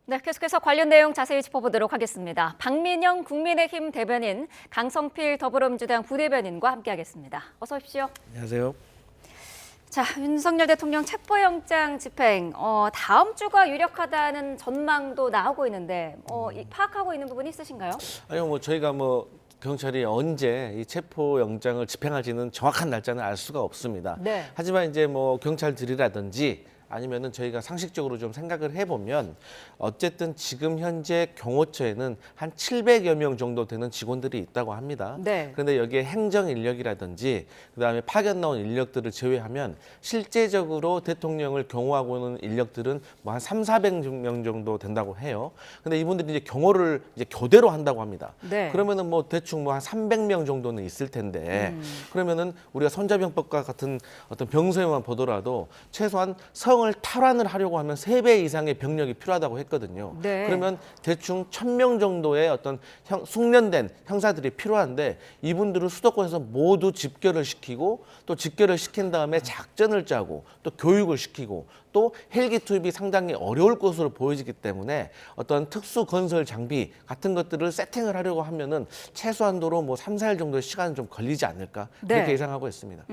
네, 계속해서 관련 내용 자세히 짚어보도록 하겠습니다. 박민영 국민의힘 대변인, 강성필 더불어민주당 부대변인과 함께하겠습니다. 어서 오십시오. 안녕하세요. 자, 윤석열 대통령 체포영장 집행, 다음 주가 유력하다는 전망도 나오고 있는데 파악하고 있는 부분이 있으신가요? 아니요, 저희가 경찰이 언제 이 체포영장을 집행할지는 정확한 날짜는 알 수가 없습니다. 네. 하지만 이제 경찰들이라든지 아니면은 저희가 상식적으로 좀 생각을 해보면 어쨌든 지금 현재 경호처에는 한 700여 명 정도 되는 직원들이 있다고 합니다. 네. 그런데 여기에 행정 인력이라든지 그다음에 파견 나온 인력들을 제외하면 실제적으로 대통령을 경호하고 있는 인력들은 한 300~400명 정도 된다고 해요. 근데 이분들이 이제 경호를 이제 교대로 한다고 합니다. 네. 그러면은 대충 한 300명 정도는 있을 텐데 그러면은 우리가 손자병법과 같은 어떤 병서에만 보더라도 최소한 성을 탈환을 하려고 하면 3배 이상의 병력이 필요하다고 했거든요. 네. 그러면 대충 1000명 정도의 어떤 숙련된 형사들이 필요한데 이분들을 수도권에서 모두 집결을 시키고 또 집결을 시킨 다음에 작전을 짜고 또 교육을 시키고 또 헬기 투입이 상당히 어려울 것으로 보여지기 때문에 어떤 특수 건설 장비 같은 것들을 세팅을 하려고 하면은 최소한도로 3, 4일 정도의 시간은 좀 걸리지 않을까 그렇게 네. 예상하고 있습니다.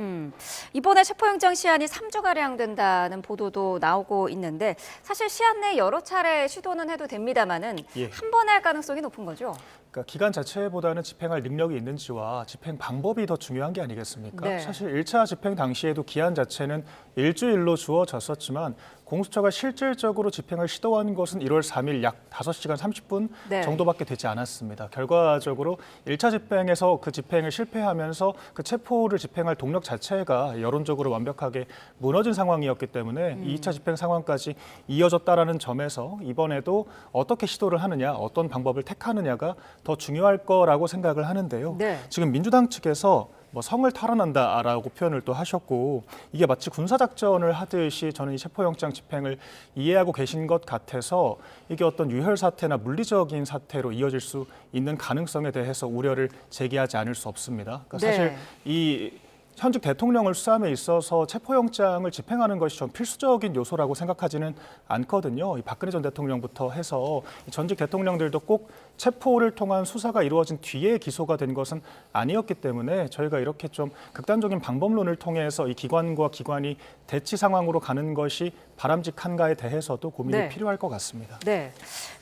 이번에 체포영장 시한이 3주가량 된다는 보도도 나오고 있는데 사실 시한 내 여러 차례 시도는 해도 됩니다만은 한 번에 할 가능성이 높은 거죠? 그러니까 기간 자체보다는 집행할 능력이 있는지와 집행 방법이 더 중요한 게 아니겠습니까? 네. 사실 1차 집행 당시에도 기한 자체는 일주일로 주어졌었지만 공수처가 실질적으로 집행을 시도한 것은 1월 3일 약 5시간 30분 네. 정도밖에 되지 않았습니다. 결과적으로 1차 집행에서 그 집행을 실패하면서 그 체포를 집행할 동력 자체가 여론적으로 완벽하게 무너진 상황이었기 때문에 2차 집행 상황까지 이어졌다라는 점에서 이번에도 어떻게 시도를 하느냐, 어떤 방법을 택하느냐가 더 중요할 거라고 생각을 하는데요. 네. 지금 민주당 측에서 성을 탈환한다라고 표현을 또 하셨고 이게 마치 군사작전을 하듯이 저는 이 체포영장 집행을 이해하고 계신 것 같아서 이게 어떤 유혈 사태나 물리적인 사태로 이어질 수 있는 가능성에 대해서 우려를 제기하지 않을 수 없습니다. 그러니까 사실 네. 이 현직 대통령을 수사함에 있어서 체포영장을 집행하는 것이 전 필수적인 요소라고 생각하지는 않거든요. 이 박근혜 전 대통령부터 해서 전직 대통령들도 꼭 체포를 통한 수사가 이루어진 뒤에 기소가 된 것은 아니었기 때문에 저희가 이렇게 좀 극단적인 방법론을 통해서 이 기관과 기관이 대치 상황으로 가는 것이 바람직한가에 대해서도 고민이 네. 필요할 것 같습니다. 네.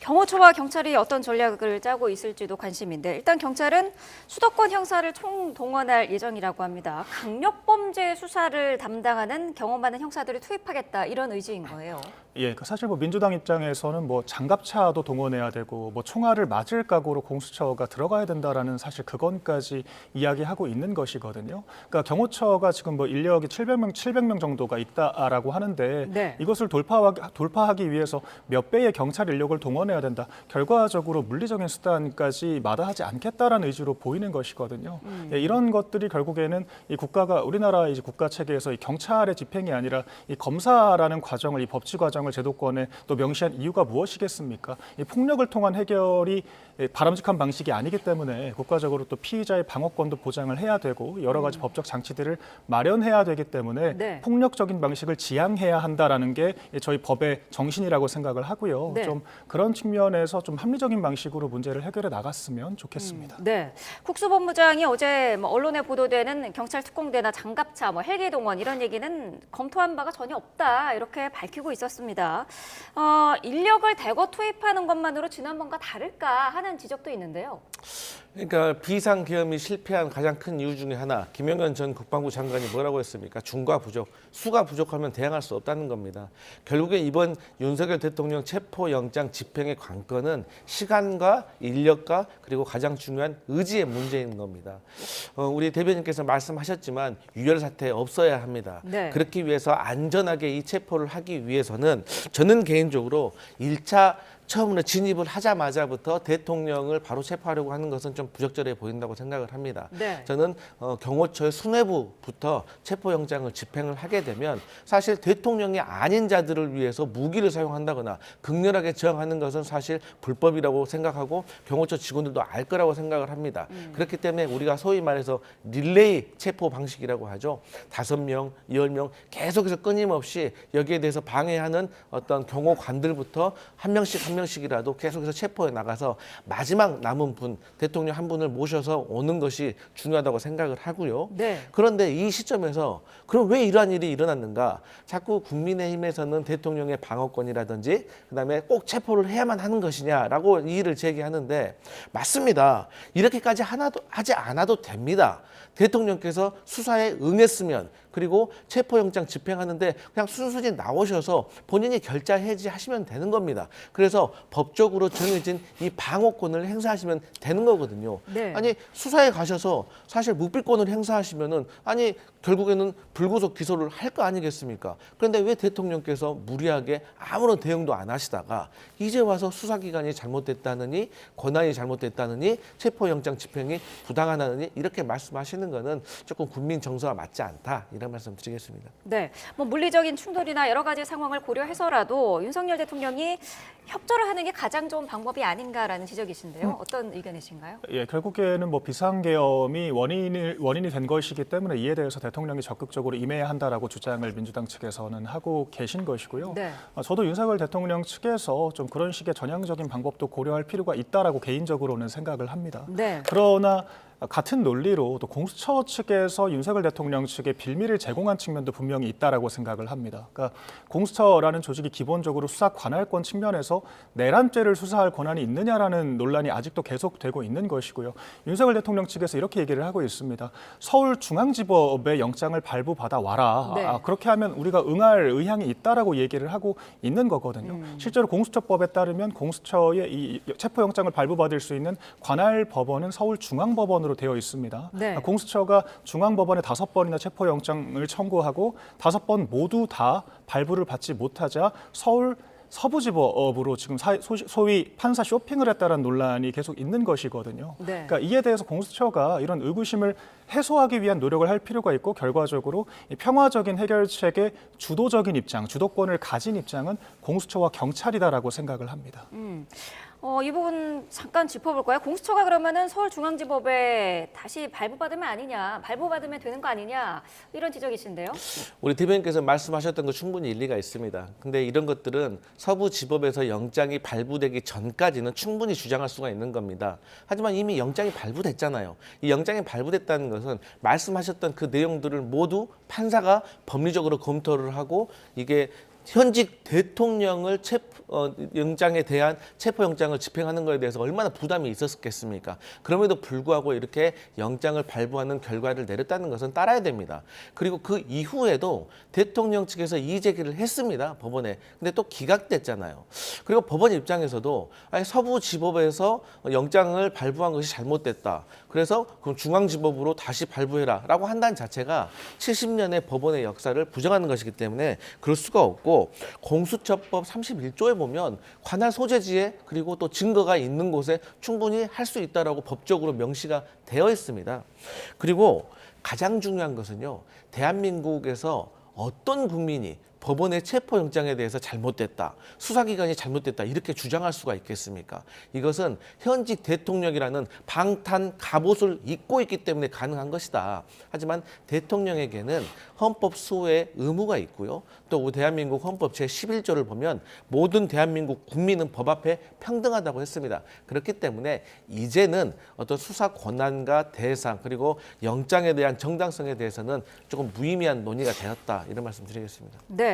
경호처와 경찰이 어떤 전략을 짜고 있을지도 관심인데 일단 경찰은 수도권 형사를 총동원할 예정이라고 합니다. 강력범죄 수사를 담당하는 경험 많은 형사들을 투입하겠다 이런 의지인 거예요. 예, 사실 민주당 입장에서는 장갑차도 동원해야 되고 총알을 맞을 각오로 공수처가 들어가야 된다라는 사실 그건까지 이야기하고 있는 것이거든요. 그러니까 경호처가 지금 인력이 700명 정도가 있다라고 하는데 네. 이것을 돌파하기 위해서 몇 배의 경찰 인력을 동원해야 된다. 결과적으로 물리적인 수단까지 마다하지 않겠다라는 의지로 보이는 것이거든요. 예, 이런 것들이 결국에는 이 국가가 우리나라 이제 국가 체계에서 이 경찰의 집행이 아니라 이 검사라는 과정을 이 법치 과정을 제도권에 또 명시한 이유가 무엇이겠습니까? 이 폭력을 통한 해결이 바람직한 방식이 아니기 때문에 국가적으로 또 피의자의 방어권도 보장을 해야 되고 여러 가지 법적 장치들을 마련해야 되기 때문에 네. 폭력적인 방식을 지양해야 한다라는 게 저희 법의 정신이라고 생각을 하고요. 네. 좀 그런 측면에서 좀 합리적인 방식으로 문제를 해결해 나갔으면 좋겠습니다. 네. 국수본부장이 어제 언론에 보도되는 경찰 특공대나 장갑차, 헬기 동원 이런 얘기는 검토한 바가 전혀 없다 이렇게 밝히고 있었습니다. 인력을 대거 투입하는 것만으로 지난번과 다를까 하는 지적도 있는데요. 그러니까 비상계엄이 실패한 가장 큰 이유 중에 하나, 김영현 전 국방부 장관이 뭐라고 했습니까? 중과 부족, 수가 부족하면 대항할 수 없다는 겁니다. 결국에 이번 윤석열 대통령 체포영장 집행의 관건은 시간과 인력과 그리고 가장 중요한 의지의 문제인 겁니다. 우리 대변인께서 말씀하셨지만 유혈 사태 없어야 합니다. 네. 그렇기 위해서 안전하게 이 체포를 하기 위해서는 저는 개인적으로 1차 처음으로 진입을 하자마자부터 대통령을 바로 체포하려고 하는 것은 좀 부적절해 보인다고 생각을 합니다. 네. 저는 경호처의 수뇌부부터 체포영장을 집행을 하게 되면 사실 대통령이 아닌 자들을 위해서 무기를 사용한다거나 극렬하게 저항하는 것은 사실 불법이라고 생각하고 경호처 직원들도 알 거라고 생각을 합니다. 그렇기 때문에 우리가 소위 말해서 릴레이 체포 방식이라고 하죠. 5명, 10명 계속해서 끊임없이 여기에 대해서 방해하는 어떤 경호관들부터 한 명씩 명씩이라도 계속해서 체포해 나가서 마지막 남은 분, 대통령 한 분을 모셔서 오는 것이 중요하다고 생각을 하고요. 네. 그런데 이 시점에서 그럼 왜 이러한 일이 일어났는가? 자꾸 국민의힘에서는 대통령의 방어권이라든지 그다음에 꼭 체포를 해야만 하는 것이냐라고 이의를 제기하는데 맞습니다. 이렇게까지 하지 않아도 됩니다. 대통령께서 수사에 응했으면 그리고 체포영장 집행하는데 그냥 순순히 나오셔서 본인이 결자 해지하시면 되는 겁니다. 그래서 법적으로 정해진 이 방어권을 행사하시면 되는 거거든요. 네. 아니 수사에 가셔서 사실 묵비권을 행사하시면은 아니 결국에는 불구속 기소를 할 거 아니겠습니까? 그런데 왜 대통령께서 무리하게 아무런 대응도 안 하시다가 이제 와서 수사기관이 잘못됐다느니 권한이 잘못됐다느니 체포영장 집행이 부당하다느니 이렇게 말씀하시는 거는 조금 국민 정서와 맞지 않다 이런 말씀 드리겠습니다. 네, 뭐 물리적인 충돌이나 여러 가지 상황을 고려해서라도 윤석열 대통령이 협조를 하는 게 가장 좋은 방법이 아닌가라는 지적이신데요. 어떤 의견이신가요? 예, 결국에는 뭐 비상계엄이 원인이 된 것이기 때문에 이에 대해서 대통령이 적극적으로 임해야 한다라고 주장을 민주당 측에서는 하고 계신 것이고요. 네. 저도 윤석열 대통령 측에서 좀 그런 식의 전향적인 방법도 고려할 필요가 있다라고 개인적으로는 생각을 합니다. 네. 그러나 같은 논리로 또 공수처 측에서 윤석열 대통령 측에 빌미를 제공한 측면도 분명히 있다라고 생각을 합니다. 그러니까 공수처라는 조직이 기본적으로 수사 관할권 측면에서 내란죄를 수사할 권한이 있느냐라는 논란이 아직도 계속되고 있는 것이고요. 윤석열 대통령 측에서 이렇게 얘기를 하고 있습니다. 서울중앙지법에 영장을 발부받아 와라. 네. 그렇게 하면 우리가 응할 의향이 있다라고 얘기를 하고 있는 거거든요. 실제로 공수처법에 따르면 공수처의 이 체포영장을 발부받을 수 있는 관할 법원은 서울중앙법원으로 되어 있습니다. 네. 공수처가 중앙법원에 5번이나 체포영장을 청구하고 5번 모두 다 발부를 받지 못하자 서울 서부지법으로 지금 소위 판사 쇼핑을 했다는 논란이 계속 있는 것이거든요. 네. 그러니까 이에 대해서 공수처가 이런 의구심을 해소하기 위한 노력을 할 필요가 있고 결과적으로 이 평화적인 해결책의 주도적인 입장, 주도권을 가진 입장은 공수처와 경찰이다라고 생각을 합니다. 이 부분 잠깐 짚어볼까요? 공수처가 그러면은 서울중앙지법에 다시 발부받으면 아니냐, 발부받으면 되는 거 아니냐 이런 지적이신데요. 우리 대변인께서 말씀하셨던 거 충분히 일리가 있습니다. 근데 이런 것들은 서부지법에서 영장이 발부되기 전까지는 충분히 주장할 수가 있는 겁니다. 하지만 이미 영장이 발부됐잖아요. 이 영장이 발부됐다는 것은 말씀하셨던 그 내용들을 모두 판사가 법리적으로 검토를 하고 이게 현직 대통령을 영장에 대한 체포영장을 집행하는 것에 대해서 얼마나 부담이 있었겠습니까? 그럼에도 불구하고 이렇게 영장을 발부하는 결과를 내렸다는 것은 따라야 됩니다. 그리고 그 이후에도 대통령 측에서 이의 제기를 했습니다. 법원에. 근데 또 기각됐잖아요. 그리고 법원 입장에서도 아니, 서부지법에서 영장을 발부한 것이 잘못됐다. 그래서 그럼 중앙지법으로 다시 발부해라 라고 한다는 자체가 70년의 법원의 역사를 부정하는 것이기 때문에 그럴 수가 없고 공수처법 31조에 보면 관할 소재지에 그리고 또 증거가 있는 곳에 충분히 할 수 있다라고 법적으로 명시가 되어 있습니다. 그리고 가장 중요한 것은요. 대한민국에서 어떤 국민이 법원의 체포영장에 대해서 잘못됐다, 수사기관이 잘못됐다 이렇게 주장할 수가 있겠습니까? 이것은 현직 대통령이라는 방탄 갑옷을 입고 있기 때문에 가능한 것이다. 하지만 대통령에게는 헌법 수호의 의무가 있고요. 또 대한민국 헌법 제11조를 보면 모든 대한민국 국민은 법 앞에 평등하다고 했습니다. 그렇기 때문에 이제는 어떤 수사 권한과 대상 그리고 영장에 대한 정당성에 대해서는 조금 무의미한 논의가 되었다 이런 말씀 드리겠습니다. 네.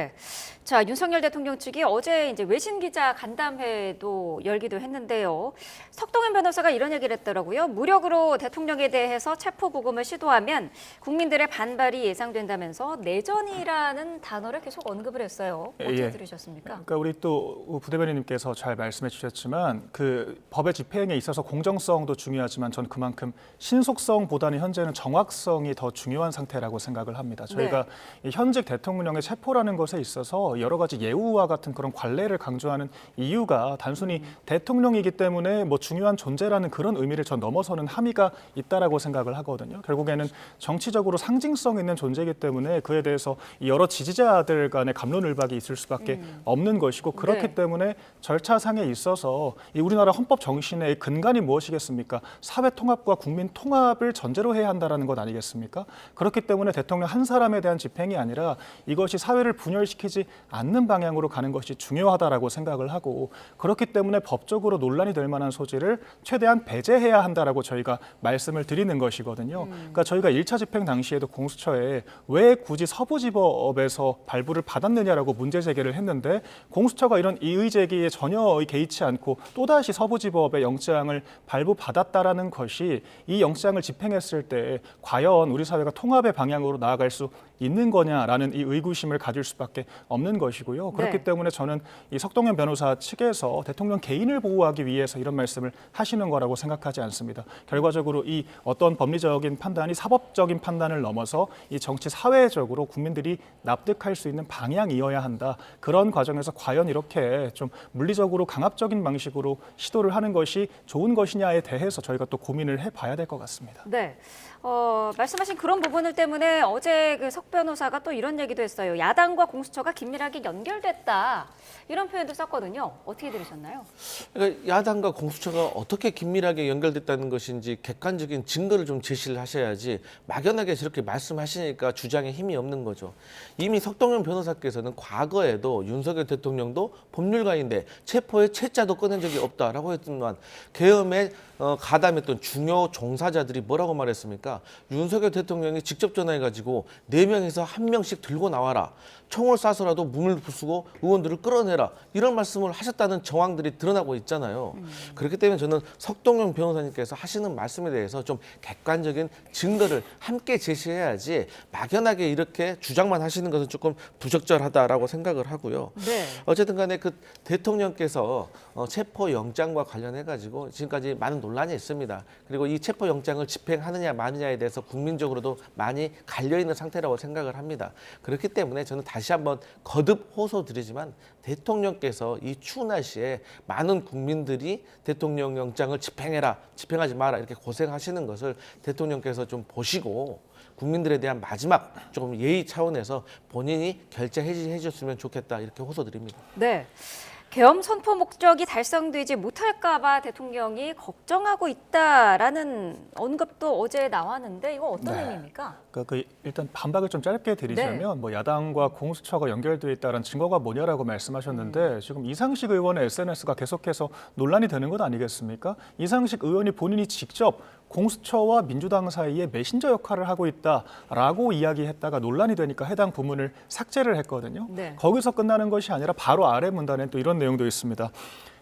자, 윤석열 대통령 측이 어제 이제 외신 기자 간담회도 열기도 했는데요. 석동현 변호사가 이런 얘기를 했더라고요. 무력으로 대통령에 대해서 체포 구금을 시도하면 국민들의 반발이 예상된다면서 내전이라는 단어를 계속 언급을 했어요. 어떻게 예. 들으셨습니까? 그러니까 우리 또 부대변인님께서 잘 말씀해 주셨지만 그 법의 집행에 있어서 공정성도 중요하지만 전 그만큼 신속성보다는 현재는 정확성이 더 중요한 상태라고 생각을 합니다. 저희가 이 현직 대통령의 체포라는 것에 있어서 여러 가지 예우와 같은 그런 관례를 강조하는 이유가 단순히 대통령이기 때문에 뭐 중요한 존재라는 그런 의미를 전 넘어서는 함의가 있다라고 생각을 하거든요. 결국에는 정치적으로 상징성 있는 존재이기 때문에 그에 대해서 여러 지지자들과 간의 갑론을박이 있을 수밖에 없는 것이고 그렇기 네. 때문에 절차상에 있어서 이 우리나라 헌법 정신의 근간이 무엇이겠습니까? 사회 통합과 국민 통합을 전제로 해야 한다라는 것 아니겠습니까? 그렇기 때문에 대통령 한 사람에 대한 집행이 아니라 이것이 사회를 분열시키지 않는 방향으로 가는 것이 중요하다라고 생각을 하고 그렇기 때문에 법적으로 논란이 될 만한 소지를 최대한 배제해야 한다라고 저희가 말씀을 드리는 것이거든요. 그러니까 저희가 1차 집행 당시에도 공수처에 왜 굳이 서부지법에서 발부를 받았느냐라고 문제 제기를 했는데 공수처가 이런 이의 제기에 전혀 개의치 않고 또다시 서부지법의 영장을 발부받았다라는 것이 이 영장을 집행했을 때 과연 우리 사회가 통합의 방향으로 나아갈 수 있는 거냐라는 이 의구심을 가질 수밖에 없는 것이고요. 그렇기 네. 때문에 저는 이 석동현 변호사 측에서 대통령 개인을 보호하기 위해서 이런 말씀을 하시는 거라고 생각하지 않습니다. 결과적으로 이 어떤 법리적인 판단이 사법적인 판단을 넘어서 이 정치 사회적으로 국민들이 납득할 수 있는 방향이어야 한다. 그런 과정에서 과연 이렇게 좀 물리적으로 강압적인 방식으로 시도를 하는 것이 좋은 것이냐에 대해서 저희가 또 고민을 해봐야 될 것 같습니다. 네. 말씀하신 그런 부분을 때문에 어제 그 석 변호사가 또 이런 얘기도 했어요. 야당과 공수처가 긴밀하게 연결됐다. 이런 표현도 썼거든요. 어떻게 들으셨나요? 그러니까 야당과 공수처가 어떻게 긴밀하게 연결됐다는 것인지 객관적인 증거를 좀 제시를 하셔야지 막연하게 저렇게 말씀하시니까 주장에 힘이 없는 거죠. 이미 석동현 변호사께서는 과거에도 윤석열 대통령도 법률가인데 체포의 채자도 꺼낸 적이 없다라고 했던 동안 계엄에 가담했던 중요 종사자들이 뭐라고 말했습니까? 윤석열 대통령이 직접 전화해가지고 4명에서 1명씩 들고 나와라. 총을 쏴서라도 문을 부수고 의원들을 끌어내라. 이런 말씀을 하셨다는 정황들이 드러나고 있잖아요. 그렇기 때문에 저는 석동현 변호사님께서 하시는 말씀에 대해서 좀 객관적인 증거를 함께 제시해야지 막연하게 이렇게 주장만 하시는 것은 조금 부적절하다라고 생각을 하고요. 네. 어쨌든 간에 그 대통령께서 체포영장과 관련해가지고 지금까지 많은 논란이 있습니다. 그리고 이 체포영장을 집행하느냐 마느냐에 대해서 국민적으로도 많이 갈려있는 상태라고 생각을 합니다. 그렇기 때문에 저는 다시 한번 거듭 호소드리지만 대통령께서 이 추운 날씨에 많은 국민들이 대통령 영장을 집행해라, 집행하지 마라 이렇게 고생하시는 것을 대통령께서 좀 보시고 국민들에 대한 마지막 조금 예의 차원에서 본인이 결재 해지해 줬으면 좋겠다 이렇게 호소드립니다. 네. 계엄 선포 목적이 달성되지 못할까 봐 대통령이 걱정하고 있다라는 언급도 어제 나왔는데 이거 어떤 네. 의미입니까? 그러니까 일단 반박을 좀 짧게 드리자면 뭐 야당과 공수처가 연결되어 있다는 증거가 뭐냐라고 말씀하셨는데 지금 이상식 의원의 SNS가 계속해서 논란이 되는 것 아니겠습니까? 이상식 의원이 본인이 직접 공수처와 민주당 사이에 메신저 역할을 하고 있다라고 이야기했다가 논란이 되니까 해당 부문을 삭제를 했거든요. 네. 거기서 끝나는 것이 아니라 바로 아래 문단에 또 이런 내용도 있습니다.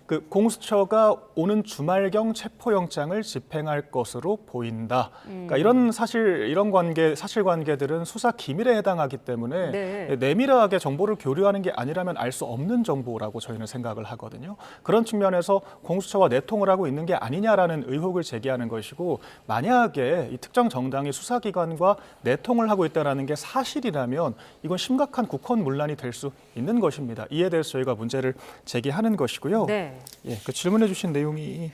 그 공수처가 오는 주말경 체포영장을 집행할 것으로 보인다. 그러니까 이런 사실관계들은 수사 기밀에 해당하기 때문에 네. 내밀하게 정보를 교류하는 게 아니라면 알 수 없는 정보라고 저희는 생각을 하거든요. 그런 측면에서 공수처와 내통을 하고 있는 게 아니냐라는 의혹을 제기하는 것이고 만약에 이 특정 정당이 수사기관과 내통을 하고 있다는 게 사실이라면 이건 심각한 국헌 문란이 될 수 있는 것입니다. 이에 대해서 저희가 문제를 제기하는 것이고요. 네. 예, 그 질문해 주신 내용이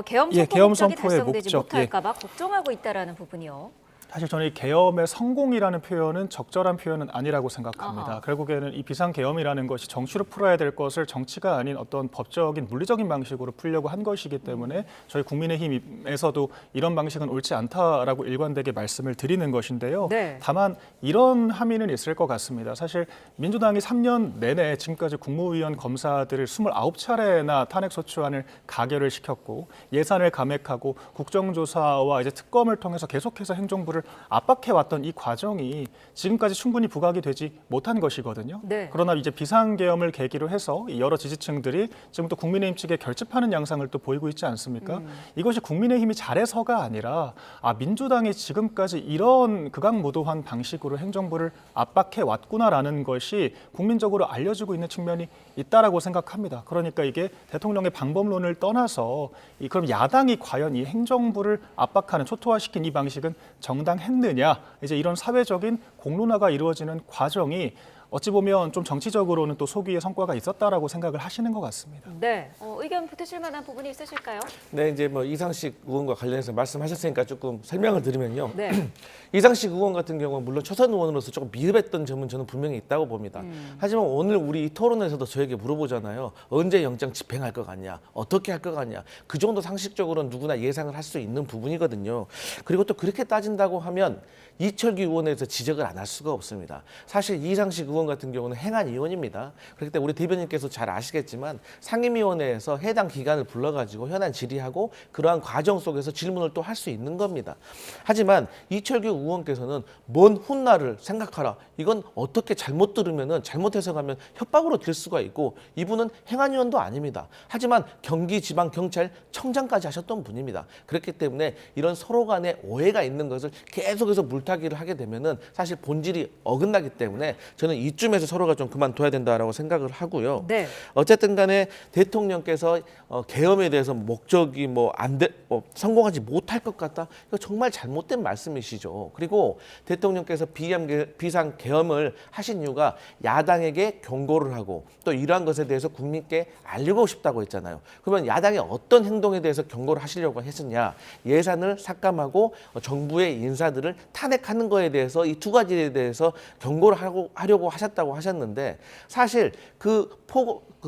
계엄 선포 예, 계엄 목적이 선포의 달성되지 목적, 못할까 봐 걱정하고 있다라는 부분이요. 사실 저는 이 계엄의 성공이라는 표현은 적절한 표현은 아니라고 생각합니다. 아하. 결국에는 이 비상계엄이라는 것이 정치로 풀어야 될 것을 정치가 아닌 어떤 법적인 물리적인 방식으로 풀려고 한 것이기 때문에 저희 국민의힘에서도 이런 방식은 옳지 않다라고 일관되게 말씀을 드리는 것인데요. 네. 다만 이런 함의는 있을 것 같습니다. 사실 민주당이 3년 내내 지금까지 국무위원 검사들을 29차례나 탄핵소추안을 가결을 시켰고 예산을 감액하고 국정조사와 이제 특검을 통해서 계속해서 행정부를 압박해왔던 이 과정이 지금까지 충분히 부각이 되지 못한 것이거든요. 네. 그러나 이제 비상계엄을 계기로 해서 여러 지지층들이 지금 또 국민의힘 측에 결집하는 양상을 또 보이고 있지 않습니까? 이것이 국민의힘이 잘해서가 아니라 민주당이 지금까지 이런 극악무도한 방식으로 행정부를 압박해왔구나라는 것이 국민적으로 알려지고 있는 측면이 있다라고 생각합니다. 그러니까 이게 대통령의 방법론을 떠나서 그럼 야당이 과연 이 행정부를 압박하는 초토화시킨 이 방식은 정당했느냐 이제 이런 사회적인 공론화가 이루어지는 과정이 어찌 보면 좀 정치적으로는 또 소기의 성과가 있었다라고 생각을 하시는 것 같습니다. 네. 의견 붙으실 만한 부분이 있으실까요? 네, 이제 뭐 이상식 의원과 관련해서 말씀하셨으니까 조금 설명을 드리면요. 네. 이상식 의원 같은 경우는 물론 초선 의원으로서 조금 미흡했던 점은 저는 분명히 있다고 봅니다. 하지만 오늘 우리 이 토론에서도 저에게 물어보잖아요. 언제 영장 집행할 것 같냐? 어떻게 할 것 같냐? 그 정도 상식적으로는 누구나 예상을 할 수 있는 부분이거든요. 그리고 또 그렇게 따진다고 하면 이철규 의원에 대해서 지적을 안 할 수가 없습니다. 사실 이상식 의원 같은 경우는 행안 의원입니다. 그렇기 때문에 우리 대변인께서 잘 아시겠지만 상임위원회에서 해당 기관을 불러가지고 현안 질의하고 그러한 과정 속에서 질문을 또 할 수 있는 겁니다. 하지만 이철규 의원께서는 먼 훗날을 생각하라. 이건 어떻게 잘못 들으면은 잘못 해석하면 협박으로 들 수가 있고 이분은 행안위원도 아닙니다. 하지만 경기지방경찰청장까지 하셨던 분입니다. 그렇기 때문에 이런 서로 간에 오해가 있는 것을 계속해서 물타기를 하게 되면은 사실 본질이 어긋나기 때문에 저는 이쯤에서 서로가 좀 그만둬야 된다라고 생각을 하고요. 네. 어쨌든 간에 대통령께서 계엄에 대해서 목적이 성공하지 못할 것 같다. 이거 정말 잘못된 말씀이시죠. 그리고 대통령께서 비상 계엄을 하신 이유가 야당에게 경고를 하고 또 이러한 것에 대해서 국민께 알리고 싶다고 했잖아요. 그러면 야당의 어떤 행동에 대해서 경고를 하시려고 했었냐? 예산을 삭감하고 정부의 인사들을 탄핵하는 거에 대해서 이 두 가지에 대해서 경고를 하려고 하셨다고 하셨는데 사실 그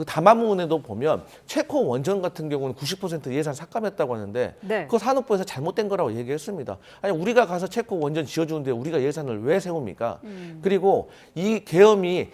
담화문에도 보면 체코 원전 같은 경우는 90% 예산 삭감했다고 하는데 네. 그거 산업부에서 잘못된 거라고 얘기했습니다. 아니 우리가 가서 체코 원전 지어주는데 우리가 예산을 왜 세웁니까? 그리고 이 계엄이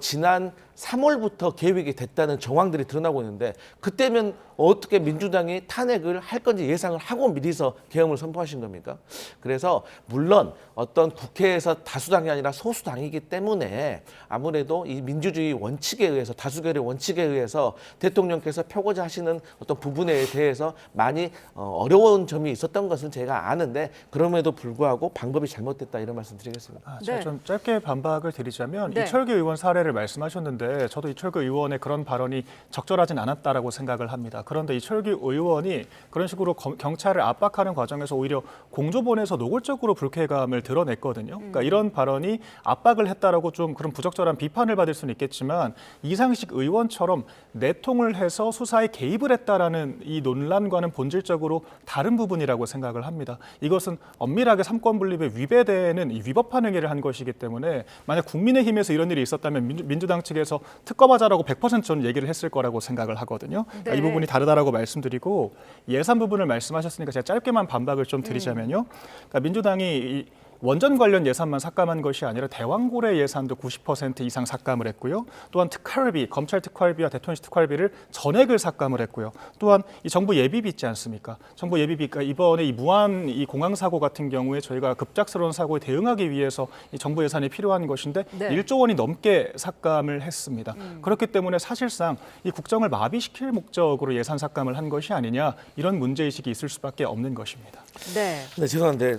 지난 3월부터 계획이 됐다는 정황들이 드러나고 있는데 그때면 어떻게 민주당이 탄핵을 할 건지 예상을 하고 미리서 계엄을 선포하신 겁니까? 그래서 물론 어떤 국회에서 다수당이 아니라 소수당이기 때문에 아무래도 이 민주주의 원칙에 의해서 다수결의 원칙에 의해서 대통령께서 펴고자 하시는 어떤 부분에 대해서 많이 어려운 점이 있었던 것은 제가 아는데 그럼에도 불구하고 방법이 잘못됐다 이런 말씀 드리겠습니다. 제가 네. 좀 짧게 반박을 드리자면 네. 이철규 의원 사례를 말씀하셨는데 저도 이철규 의원의 그런 발언이 적절하진 않았다라고 생각을 합니다. 그런데 이철규 의원이 그런 식으로 경찰을 압박하는 과정에서 오히려 공조본에서 노골적으로 불쾌감을 드러냈거든요. 그러니까 이런 발언이 압박을 했다라고 좀 그런 부적절한 비판을 받을 수는 있겠지만 이상식 의원처럼 내통을 해서 수사에 개입을 했다라는 이 논란과는 본질적으로 다른 부분이라고 생각을 합니다. 이것은 엄밀하게 삼권분립에 위배되는 이 위법한 행위를 한 것이기 때문에 만약 국민의힘에서 이런 일이 있었다면 민주당 측에서 특검하자라고 100% 저는 얘기를 했을 거라고 생각을 하거든요. 그러니까 네. 이 부분이 다르다라고 말씀드리고 예산 부분을 말씀하셨으니까 제가 짧게만 반박을 좀 드리자면요. 그러니까 민주당이 이 원전 관련 예산만 삭감한 것이 아니라 대왕고래 예산도 90% 이상 삭감을 했고요. 또한 특활비, 검찰 특활비와 대통령실 특활비를 전액을 삭감을 했고요. 또한 이 정부 예비비 있지 않습니까? 정부 예비비가 이번에 이 무한 이 공항 사고 같은 경우에 저희가 급작스러운 사고에 대응하기 위해서 이 정부 예산이 필요한 것인데 네. 1조 원이 넘게 삭감을 했습니다. 그렇기 때문에 사실상 이 국정을 마비시킬 목적으로 예산 삭감을 한 것이 아니냐 이런 문제의식이 있을 수밖에 없는 것입니다. 네. 네, 죄송한데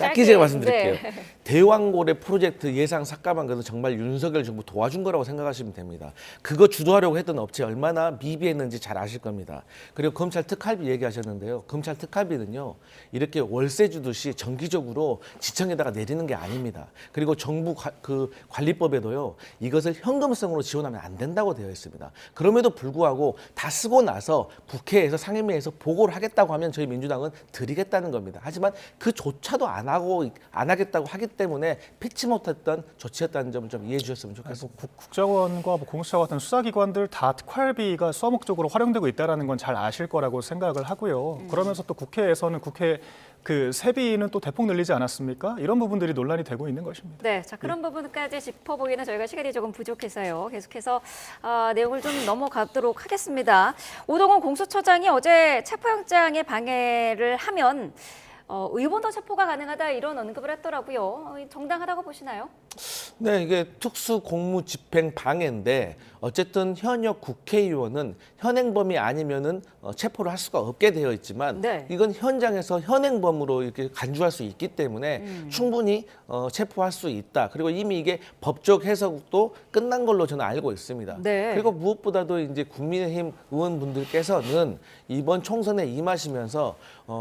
짧게, 짧게 제가 말씀드릴게요. 네. 대왕고래 프로젝트 예상 삭감한 것은 정말 윤석열 정부 도와준 거라고 생각하시면 됩니다. 그거 주도하려고 했던 업체 얼마나 미비했는지 잘 아실 겁니다. 그리고 검찰 특활비 얘기하셨는데요. 검찰 특활비는요. 이렇게 월세 주듯이 정기적으로 지청에다가 내리는 게 아닙니다. 그리고 정부 관리법에도요. 이것을 현금성으로 지원하면 안 된다고 되어 있습니다. 그럼에도 불구하고 다 쓰고 나서 국회에서 상임위에서 보고를 하겠다고 하면 저희 민주당은 드리겠다는 겁니다. 하지만 그조차도 안 하겠다고 하기 때문에 피치 못했던 조치였다는 점을 좀 이해해 주셨으면 좋겠습니다. 국정원과 공수처 같은 수사기관들 다 특활비가 수목적으로 활용되고 있다는 건 잘 아실 거라고 생각을 하고요. 그러면서 또 국회에서는 국회 그 세비는 또 대폭 늘리지 않았습니까? 이런 부분들이 논란이 되고 있는 것입니다. 네, 자 그런 부분까지 짚어보기는 저희가 시간이 조금 부족해서요. 계속해서 내용을 좀 넘어가도록 하겠습니다. 오동훈 공수처장이 어제 체포영장에 방해를 하면 의원도 체포가 가능하다 이런 언급을 했더라고요. 정당하다고 보시나요? 네, 이게 특수 공무 집행 방해인데 어쨌든 현역 국회의원은 현행범이 아니면은 체포를 할 수가 없게 되어 있지만 네. 이건 현장에서 현행범으로 이렇게 간주할 수 있기 때문에 충분히 체포할 수 있다. 그리고 이미 이게 법적 해석도 끝난 걸로 저는 알고 있습니다. 네. 그리고 무엇보다도 이제 국민의힘 의원분들께서는 이번 총선에 임하시면서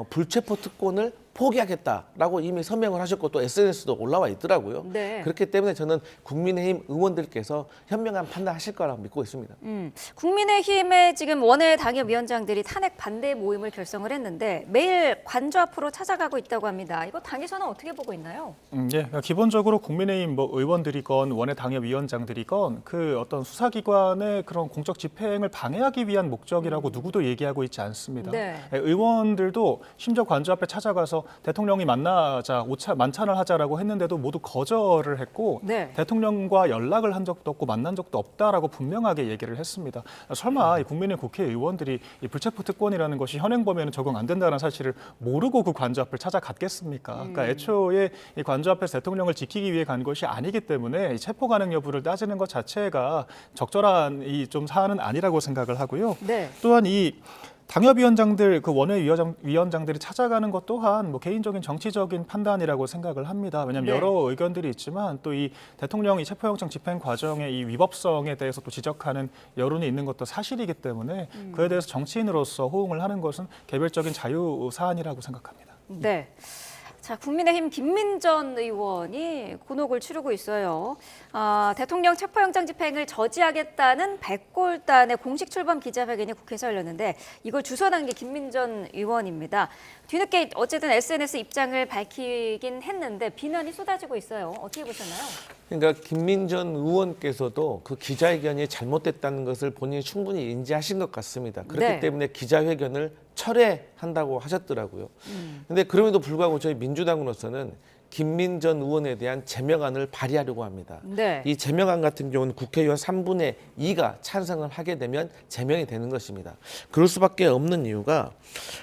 불체포 특권을 포기하겠다라고 이미 서명을 하셨고 또 SNS도 올라와 있더라고요. 네. 그렇기 때문에 저는 국민의힘 의원들께서 현명한 판단하실 거라고 믿고 있습니다. 국민의힘의 지금 원외 당협위원장들이 탄핵 반대 모임을 결성을 했는데 매일 관저 앞으로 찾아가고 있다고 합니다. 이거 당에서는 어떻게 보고 있나요? 예, 그러니까 기본적으로 국민의힘 뭐 의원들이건 원외 당협위원장들이건 그 어떤 수사기관의 그런 공적 집행을 방해하기 위한 목적이라고 누구도 얘기하고 있지 않습니다. 네. 예, 의원들도 심지어 관저 앞에 찾아가서 대통령이 만나자 만찬을 하자라고 했는데도 모두 거절을 했고 네. 대통령과 연락을 한 적도 없고 만난 적도 없다라고 분명하게 얘기를 했습니다. 설마 이 국민의 국회의원들이 이 불체포 특권이라는 것이 현행 범위에는 적용 안 된다는 사실을 모르고 그 관저 앞을 찾아갔겠습니까? 그러니까 애초에 이 관저 앞에서 대통령을 지키기 위해 간 것이 아니기 때문에 이 체포 가능 여부를 따지는 것 자체가 적절한 이 좀 사안은 아니라고 생각을 하고요. 네. 또한 이 당협위원장들 그 원외위원장들이 찾아가는 것 또한 뭐 개인적인 정치적인 판단이라고 생각을 합니다. 왜냐하면 네. 여러 의견들이 있지만 또 이 대통령이 체포영장 집행 과정의 이 위법성에 대해서 또 지적하는 여론이 있는 것도 사실이기 때문에 그에 대해서 정치인으로서 호응을 하는 것은 개별적인 자유 사안이라고 생각합니다. 네. 자, 국민의힘 김민전 의원이 곤혹을 치르고 있어요. 대통령 체포영장 집행을 저지하겠다는 백골단의 공식 출범 기자회견이 국회에서 열렸는데 이걸 주선한 게 김민전 의원입니다. 뒤늦게 어쨌든 SNS 입장을 밝히긴 했는데 비난이 쏟아지고 있어요. 어떻게 보셨나요? 그러니까 김민전 의원께서도 그 기자회견이 잘못됐다는 것을 본인이 충분히 인지하신 것 같습니다. 그렇기 네. 때문에 기자회견을 철회한다고 하셨더라고요. 그런데 그럼에도 불구하고 저희 민주당으로서는 김민전 의원에 대한 제명안을 발의하려고 합니다. 네. 이 제명안 같은 경우는 국회의원 3분의 2가 찬성을 하게 되면 제명이 되는 것입니다. 그럴 수밖에 없는 이유가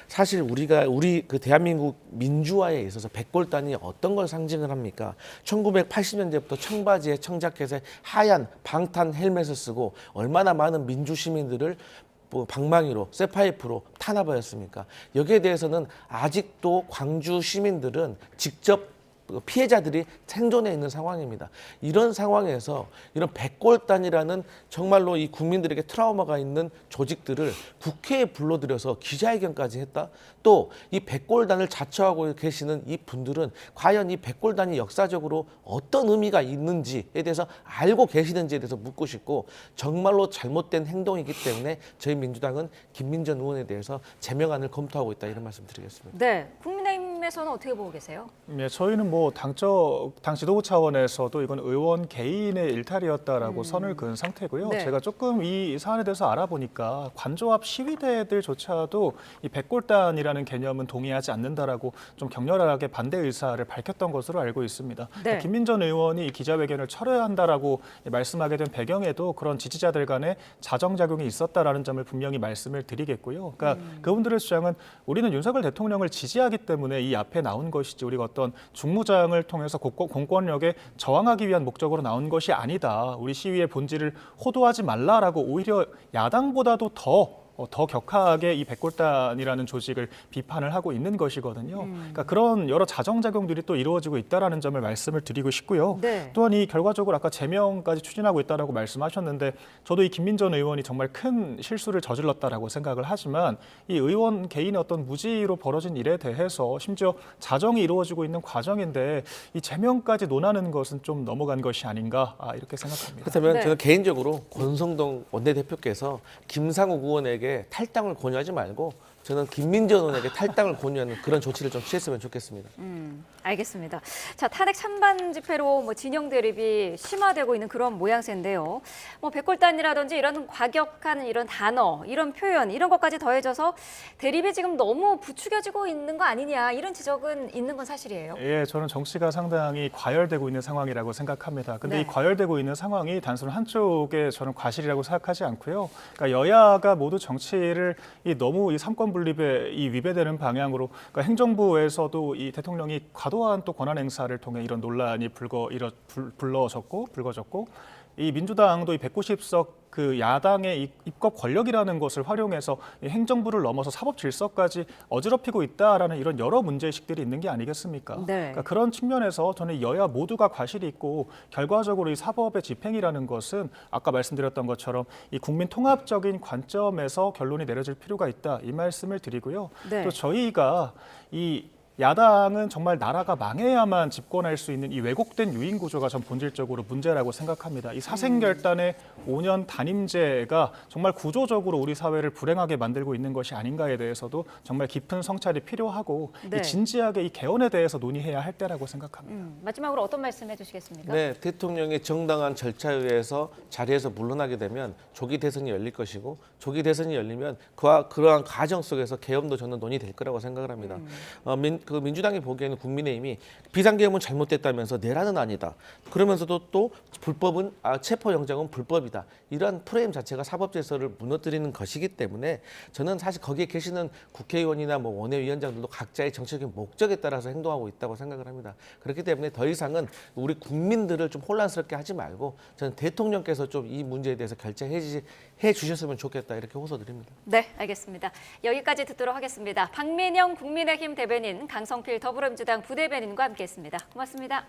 사실 우리 그 대한민국 민주화에 있어서 백골단이 어떤 걸 상징을 합니까? 1980년대부터 청바지에 청자켓에 하얀 방탄 헬멧을 쓰고 얼마나 많은 민주 시민들을 방망이로 쇠파이프로 탄압하였습니까? 여기에 대해서는 아직도 광주 시민들은 직접 피해자들이 생존해 있는 상황입니다. 이런 상황에서 이런 백골단이라는 정말로 이 국민들에게 트라우마가 있는 조직들을 국회에 불러들여서 기자회견까지 했다? 또 이 백골단을 자처하고 계시는 이 분들은 과연 이 백골단이 역사적으로 어떤 의미가 있는지에 대해서 알고 계시는지에 대해서 묻고 싶고 정말로 잘못된 행동이기 때문에 저희 민주당은 김민전 의원에 대해서 제명안을 검토하고 있다 이런 말씀 드리겠습니다. 네. 국민의힘에서는 어떻게 보고 계세요? 예, 저희는 뭐 당 지도부 차원에서도 이건 의원 개인의 일탈이었다라고 선을 그은 상태고요. 네. 제가 조금 이 사안에 대해서 알아보니까 관저 앞 시위대들조차도 이 백골단이라는 개념은 동의하지 않는다라고 좀 격렬하게 반대 의사를 밝혔던 것으로 알고 있습니다. 네. 김민전 의원이 기자회견을 철회한다라고 말씀하게 된 배경에도 그런 지지자들 간의 자정작용이 있었다라는 점을 분명히 말씀을 드리겠고요. 그러니까 그분들의 주장은 우리는 윤석열 대통령을 지지하기 때문에 이 앞에 나온 것이지 우리가 어떤 중무장을 통해서 공권력에 저항하기 위한 목적으로 나온 것이 아니다. 우리 시위의 본질을 호도하지 말라라고 오히려 야당보다도 더 격하게 이 백골단이라는 조직을 비판을 하고 있는 것이거든요. 그러니까 그런 여러 자정작용들이 또 이루어지고 있다는 점을 말씀을 드리고 싶고요. 네. 또한 이 결과적으로 아까 제명까지 추진하고 있다고 말씀하셨는데 저도 이 김민전 의원이 정말 큰 실수를 저질렀다라고 생각을 하지만 이 의원 개인의 어떤 무지로 벌어진 일에 대해서 심지어 자정이 이루어지고 있는 과정인데 이 제명까지 논하는 것은 좀 넘어간 것이 아닌가 이렇게 생각합니다. 그렇다면 네. 저는 개인적으로 권성동 원내대표께서 김상욱 의원에게 탈당을 권유하지 말고 저는 김민전 의원에게 탈당을 권유하는 그런 조치를 좀 취했으면 좋겠습니다. 알겠습니다. 자, 탄핵 찬반 집회로 뭐 진영 대립이 심화되고 있는 그런 모양새인데요. 뭐 백골단이라든지 이런 과격한 이런 단어, 이런 표현, 이런 것까지 더해져서 대립이 지금 너무 부추겨지고 있는 거 아니냐 이런 지적은 있는 건 사실이에요. 예, 저는 정치가 상당히 과열되고 있는 상황이라고 생각합니다. 근데 네. 이 과열되고 있는 상황이 단순 한쪽의 저는 과실이라고 생각하지 않고요. 그러니까 여야가 모두 정치를 너무 이 삼권 분립에 위배되는 방향으로 그러니까 행정부에서도 이 대통령이 과도한 또 권한 행사를 통해 이런 논란이 불거졌고 이 민주당도 이 190석 그 야당의 입법 권력이라는 것을 활용해서 이 행정부를 넘어서 사법 질서까지 어지럽히고 있다라는 이런 여러 문제의식들이 있는 게 아니겠습니까? 네. 그러니까 그런 측면에서 저는 여야 모두가 과실이 있고 결과적으로 이 사법의 집행이라는 것은 아까 말씀드렸던 것처럼 이 국민 통합적인 관점에서 결론이 내려질 필요가 있다 이 말씀을 드리고요. 네. 또 저희가 이 야당은 정말 나라가 망해야만 집권할 수 있는 이 왜곡된 유인 구조가 전 본질적으로 문제라고 생각합니다. 이 사생결단의 5년 단임제가 정말 구조적으로 우리 사회를 불행하게 만들고 있는 것이 아닌가에 대해서도 정말 깊은 성찰이 필요하고 네. 진지하게 이 개헌에 대해서 논의해야 할 때라고 생각합니다. 마지막으로 어떤 말씀 해주시겠습니까? 네, 대통령이 정당한 절차에 의해서 자리에서 물러나게 되면 조기 대선이 열릴 것이고 조기 대선이 열리면 그러한 과정 속에서 개헌도 저는 논의될 거라고 생각을 합니다. 민주당이 보기에는 국민의힘이 비상계엄은 잘못됐다면서 내란은 아니다. 그러면서도 또 불법은 체포영장은 불법이다. 이러한 프레임 자체가 사법질서를 무너뜨리는 것이기 때문에 저는 사실 거기에 계시는 국회의원이나 뭐 원외위원장들도 각자의 정치적인 목적에 따라서 행동하고 있다고 생각을 합니다. 그렇기 때문에 더 이상은 우리 국민들을 좀 혼란스럽게 하지 말고 저는 대통령께서 좀 이 문제에 대해서 결정해 주셨으면 좋겠다 이렇게 호소드립니다. 네, 알겠습니다. 여기까지 듣도록 하겠습니다. 박민영 국민의힘 대변인, 강성필 더불어민주당 부대변인과 함께했습니다. 고맙습니다.